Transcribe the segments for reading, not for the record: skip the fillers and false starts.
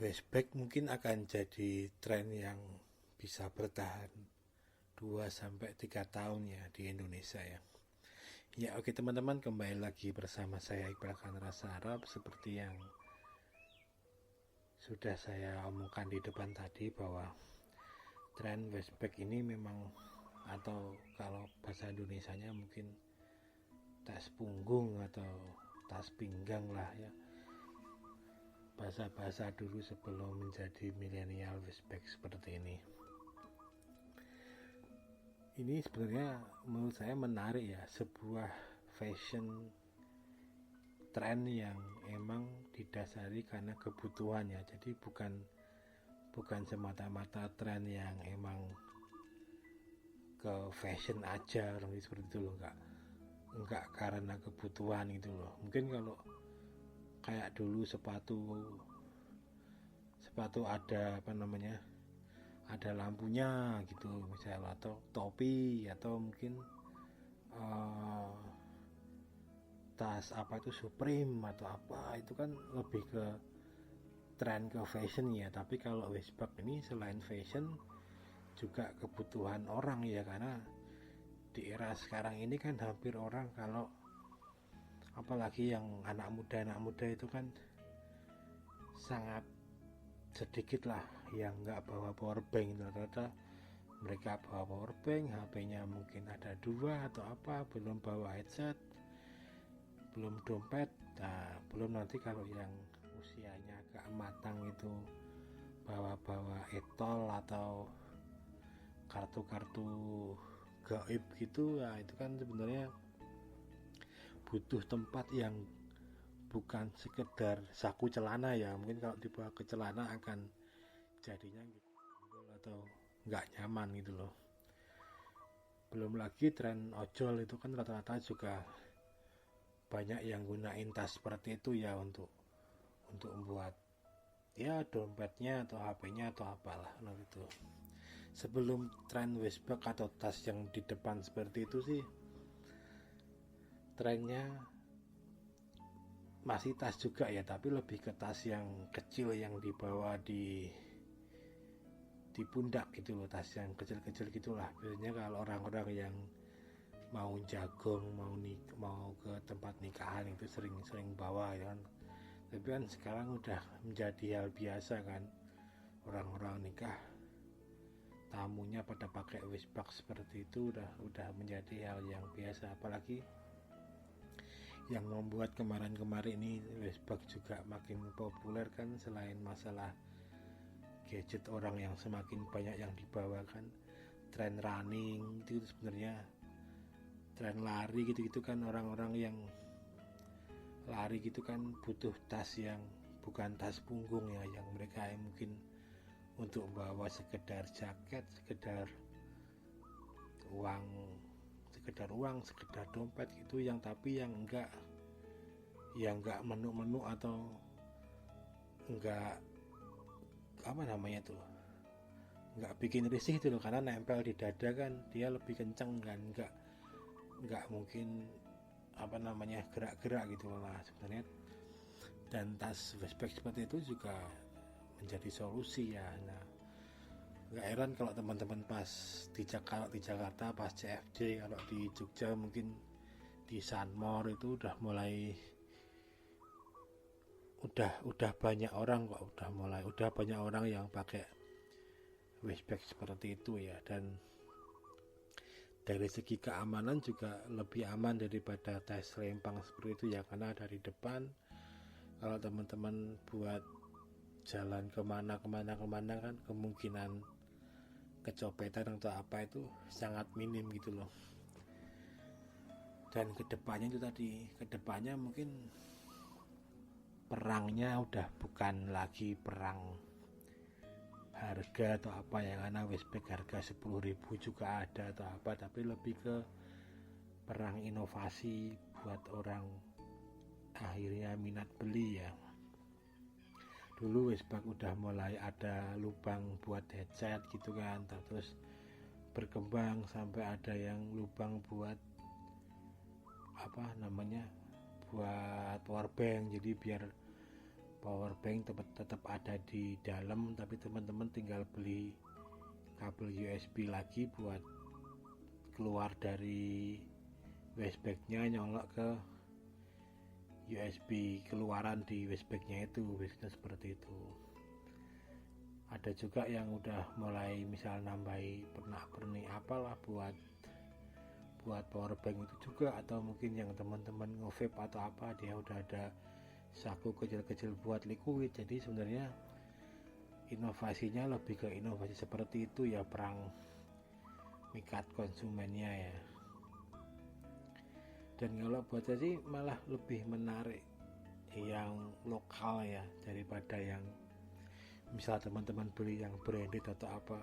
Westback mungkin akan jadi tren yang bisa bertahan 2 sampai 3 tahun ya di Indonesia ya. Ya oke teman-teman, kembali lagi bersama saya Iqbal Rasa Arab. Seperti yang sudah saya omongkan di depan tadi, bahwa tren Westback ini memang, atau kalau bahasa Indonesianya mungkin tas punggung atau tas pinggang lah ya, bahasa-bahasa dulu sebelum menjadi milenial Westback seperti ini. Ini sebenarnya menurut saya menarik ya, sebuah fashion tren yang emang didasari karena kebutuhan ya. Jadi bukan semata-mata tren yang emang ke fashion aja seperti itu loh, enggak karena kebutuhan gitu loh. Mungkin kalau kayak dulu sepatu ada ada lampunya gitu misalnya, atau topi, atau mungkin uh, tas apa itu Supreme atau apa, itu kan lebih ke tren, ke fashion ya. Tapi kalau Westback ini selain fashion juga kebutuhan orang ya, karena di era sekarang ini kan hampir orang, kalau apalagi yang anak muda itu kan sangat sedikit lah yang nggak bawa powerbank. Rata-rata mereka bawa powerbank, HP-nya mungkin ada 2 atau apa, belum bawa headset, belum dompet. Nah, belum nanti kalau yang usianya agak matang itu bawa etol atau kartu-kartu gaib gitu. Nah, itu kan sebenarnya butuh tempat yang bukan sekedar saku celana ya. Mungkin kalau dibawa ke celana akan jadinya gitu atau nggak nyaman gitu loh. Belum lagi tren ojol itu kan rata-rata juga banyak yang gunain tas seperti itu ya, untuk membuat ya dompetnya atau HP-nya atau apalah gitu. Sebelum tren Westback atau tas yang di depan seperti itu sih, trennya masih tas juga ya, tapi lebih ke tas yang kecil yang dibawa di pundak gitu loh, tas yang kecil-kecil gitulah. Biasanya kalau orang-orang yang mau jagung, mau ke tempat nikahan itu sering bawa ya kan. Tapi kan sekarang udah menjadi hal biasa kan, orang-orang nikah tamunya pada pakai Westback seperti itu udah menjadi hal yang biasa. Apalagi yang membuat kemarin-kemarin ini Westback juga makin populer kan, selain masalah gadget orang yang semakin banyak yang dibawa kan, tren running itu sebenarnya, tren lari gitu-gitu kan. Orang-orang yang lari gitu kan butuh tas yang bukan tas punggung ya, yang mereka mungkin untuk bawa sekedar jaket, sekedar uang, sekedar dompet gitu, yang tapi yang enggak menu-menu atau enggak enggak bikin risih itu loh, karena nempel di dada kan, dia lebih kenceng kan, enggak mungkin gerak-gerak gitu loh. Nah sebenarnya, dan tas Westback seperti itu juga menjadi solusi ya. Nah, nggak heran kalau teman-teman pas di Jakarta pas CFD, kalau di Jogja mungkin di Sunmore itu udah banyak orang kok, udah banyak orang yang pakai Westback seperti itu ya. Dan dari segi keamanan juga lebih aman daripada tas lempang seperti itu ya, karena dari depan kalau teman-teman buat jalan kemana kan, kemungkinan kecopetan atau apa itu sangat minim gitu loh. Dan kedepannya mungkin perangnya udah bukan lagi perang harga atau apa ya, karena Westback harga 10.000 juga ada atau apa, tapi lebih ke perang inovasi buat orang akhirnya minat beli ya. Dulu Westback udah mulai ada lubang buat headset gitu kan, terus berkembang sampai ada yang lubang buat buat powerbank. Jadi biar power bank tetap ada di dalam, tapi teman-teman tinggal beli kabel USB lagi buat keluar dari USB-nya nyolok ke USB keluaran di USB-nya itu, biasanya seperti itu. Ada juga yang udah mulai misal nambahi pernak-pernik apalah buat power bank itu juga, atau mungkin yang teman-teman nge-vape atau apa, dia udah ada saku kecil-kecil buat liquid. Jadi sebenarnya inovasinya lebih ke inovasi seperti itu ya, perang mikat konsumennya ya. Dan kalau buat saya sih malah lebih menarik yang lokal ya, daripada yang misal teman-teman beli yang branded atau apa.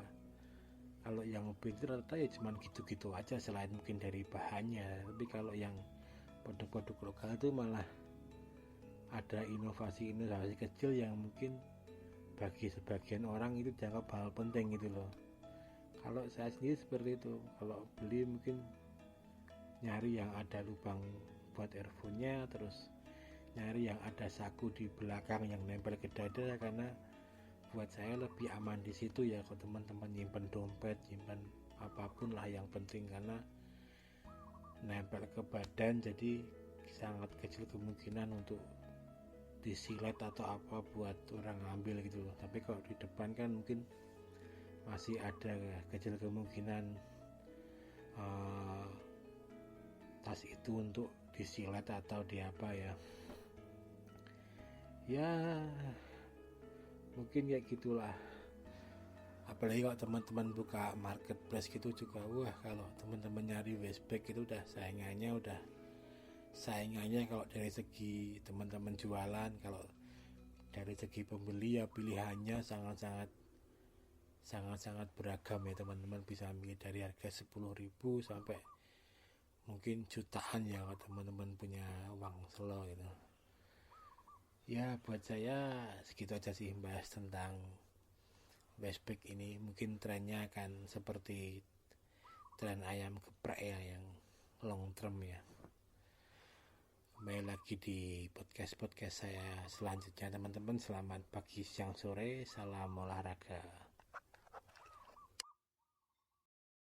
Kalau yang branded rata ya cuman gitu-gitu aja, selain mungkin dari bahannya. Tapi kalau yang produk-produk lokal itu malah ada inovasi-inovasi kecil yang mungkin bagi sebagian orang itu dianggap hal penting gitu loh. Kalau saya sendiri seperti itu, kalau beli mungkin nyari yang ada lubang buat earphone-nya, terus nyari yang ada saku di belakang yang nempel ke dada, karena buat saya lebih aman di situ ya. Kalau teman-teman nyimpen dompet, nyimpen apapun lah, yang penting karena nempel ke badan, jadi sangat kecil kemungkinan untuk disilet atau apa buat orang ngambil gitu loh. Tapi kalau di depan kan mungkin masih ada kecil kemungkinan tas itu untuk disilet atau di apa ya. Ya mungkin kayak gitulah. Apalagi kalau teman-teman buka marketplace gitu juga, wah kalau teman-teman nyari waistbag itu udah saingannya kalau dari segi teman-teman jualan. Kalau dari segi pembeli ya pilihannya sangat-sangat beragam ya teman-teman. Bisa ambil dari harga 10.000 sampai mungkin jutaan ya kalau teman-teman punya uang selo gitu. Ya buat saya segitu aja sih bahas tentang waistbag ini. Mungkin trennya akan seperti tren ayam geprek ya, yang long term ya. Kembali lagi di podcast saya selanjutnya teman-teman. Selamat pagi, siang, sore, salam olahraga.